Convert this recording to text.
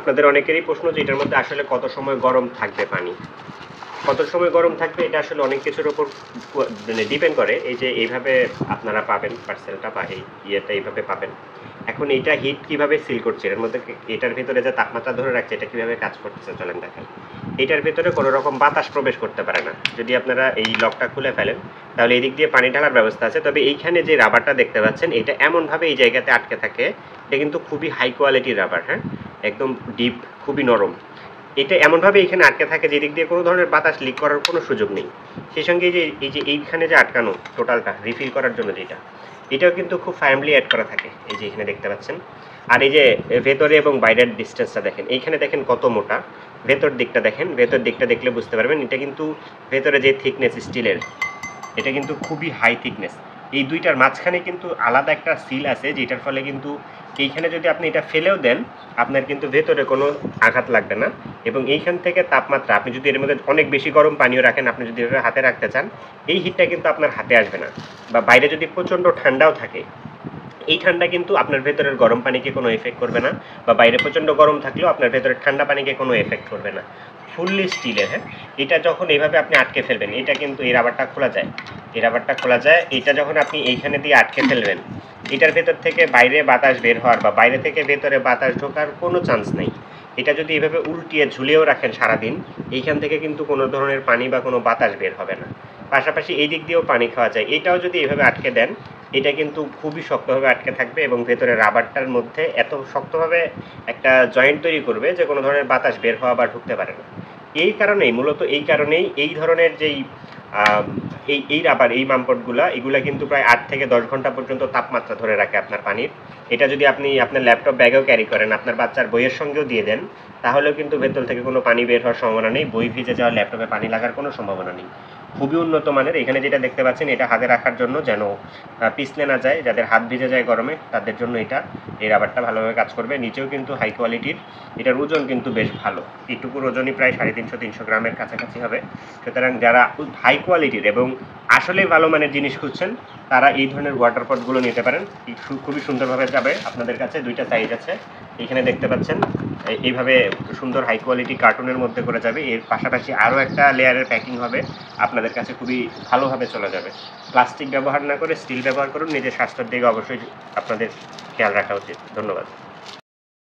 আপনাদের অনেকেরই প্রশ্ন যে এটার মধ্যে আসলে কত সময় গরম থাকবে পানি। কত সময় গরম থাকবে এটা আসলে অনেক কিছুর উপর মানে ডিপেন্ড করে। এই যে এইভাবে আপনারা পাবেন পার্সেলটা বা এই ইয়েটা এইভাবে পাবেন। এখন এইটা হিট কিভাবে সিল করছে, এর মধ্যে এটার ভিতরে যে তাপমাত্রা ধরে রাখছে এটা কিভাবে কাজ করতেছে চলেন দেখেন। এটার ভিতরে কোনো রকম বাতাস প্রবেশ করতে পারে না। যদি আপনারা এই লকটা খুলে ফেলেন তাহলে এদিক দিয়ে পানি ঢালার ব্যবস্থা আছে। তবে এইখানে যে রাবারটা দেখতে পাচ্ছেন এটা এমনভাবে এই জায়গাতে আটকে থাকে, এটা কিন্তু খুবই হাই কোয়ালিটির রাবার, হ্যাঁ, একদম ডিপ, খুবই নরম। এটা এমনভাবে এখানে আটকে থাকে যে দিক দিয়ে কোনো ধরনের বাতাস লিক করার কোনো সুযোগ নেই। সেই সঙ্গে এই যে এইখানে যে আটকানো টোটালটা রিফিল করার জন্য যেটা, এটাও কিন্তু খুব ফার্মলি অ্যাড করা থাকে, এই যে এখানে দেখতে পাচ্ছেন। আর এই যে ভেতরে এবং বাইরের ডিস্টেন্সটা দেখেন, এইখানে দেখেন কত মোটা, ভেতর দিকটা দেখেন, ভেতর দিকটা দেখলে বুঝতে পারবেন এটা কিন্তু ভেতরে যে থিকনেস স্টিলের, এটা কিন্তু খুবই হাই থিকনেস। এই দুইটার মাঝখানে কিন্তু আলাদা একটা সিল আছে, যেটার ফলে কিন্তু এইখানে যদি আপনি এটা ফেলেও দেন আপনার কিন্তু ভেতরে কোনো আঘাত লাগবে না। এবং এইখান থেকে তাপমাত্রা আপনি যদি এর মধ্যে অনেক বেশি গরম পানিও রাখেন, আপনি যদি এভাবে হাতে রাখতে চান এই হিটটা কিন্তু আপনার হাতে আসবে না। বা বাইরে যদি প্রচণ্ড ঠান্ডাও থাকে, এই ঠান্ডা কিন্তু আপনার ভেতরের গরম পানিকে কোনো এফেক্ট করবে না। বা বাইরে প্রচণ্ড গরম থাকলেও আপনার ভেতরের ঠান্ডা পানিকে কোনো এফেক্ট করবে না। ফুললি স্টিলের, হ্যাঁ। এটা যখন এইভাবে আপনি আটকে ফেলবেন, এটা কিন্তু এই রাবারটা খোলা যায়, এই রাবারটা খোলা যায়। এটা যখন আপনি এইখানে দিয়ে আটকে ফেলবেন, এটার ভেতর থেকে বাইরে বাতাস বের হওয়ার বা বাইরে থেকে ভেতরে বাতাস ঢোকার কোনো চান্স নেই। এটা যদি এইভাবে উল্টিয়ে ঝুলিয়েও রাখেন সারাদিন, এইখান থেকে কিন্তু কোনো ধরনের পানি বা কোনো বাতাস বের হবে না। পাশাপাশি এই দিক দিয়েও পানি খাওয়া যায়। এটাও যদি এইভাবে আটকে দেন, এটা কিন্তু খুবই শক্তভাবে আটকে থাকবে এবং ভেতরে রাবারটার মধ্যে এত শক্তভাবে একটা জয়েন্ট তৈরি করবে যে কোনো ধরনের বাতাস বের হওয়া বা ঢুকতে পারে না। এই কারণেই, মূলত এই কারণেই এই ধরনের যেই এই রাবার, এই মামপটগুলা, এগুলা কিন্তু প্রায় 8 থেকে 10 ঘন্টা পর্যন্ত তাপমাত্রা ধরে রাখে আপনার পানির। এটা যদি আপনি আপনার ল্যাপটপ ব্যাগেও ক্যারি করেন, আপনার বাচ্চার বইয়ের সঙ্গেও দিয়ে দেন, তাহলেও কিন্তু ভেতর থেকে কোনো পানি বের হওয়ার সম্ভাবনা নেই, বই ভিজে যাওয়া, ল্যাপটপে পানি লাগার কোনো সম্ভাবনা নেই। খুবই উন্নত মানের। এখানে যেটা দেখতে পাচ্ছেন এটা হাতে রাখার জন্য, যেন পিছলে না যায়, যাদের হাত ভিজে যায় গরমে তাদের জন্য এটা, এই রাবারটা ভালোভাবে কাজ করবে। নিচেও কিন্তু হাই কোয়ালিটির, এটার ওজন কিন্তু বেশ ভালো, এইটুকুর ওজনই প্রায় 350-300 গ্রামের কাছাকাছি হবে। সুতরাং যারা হাই কোয়ালিটির এবং আসলেই ভালো মানের জিনিস খুঁজছেন তারা এই ধরনের ওয়াটার পটগুলো নিতে পারেন। খুবই সুন্দরভাবে যাবে আপনাদের কাছে। দুইটা সাইজ আছে, এখানে দেখতে পাচ্ছেন এইভাবে সুন্দর হাই কোয়ালিটি কার্টুনের মধ্যে করে যাবে। এর পাশাপাশি আরও একটা লেয়ারের প্যাকিং হবে, আপনাদের কাছে খুবই ভালোভাবে চলে যাবে। প্লাস্টিক ব্যবহার না করে স্টিল ব্যবহার করুন। নিজের স্বাস্থ্যের দিকে অবশ্যই আপনাদের খেয়াল রাখা উচিত। ধন্যবাদ।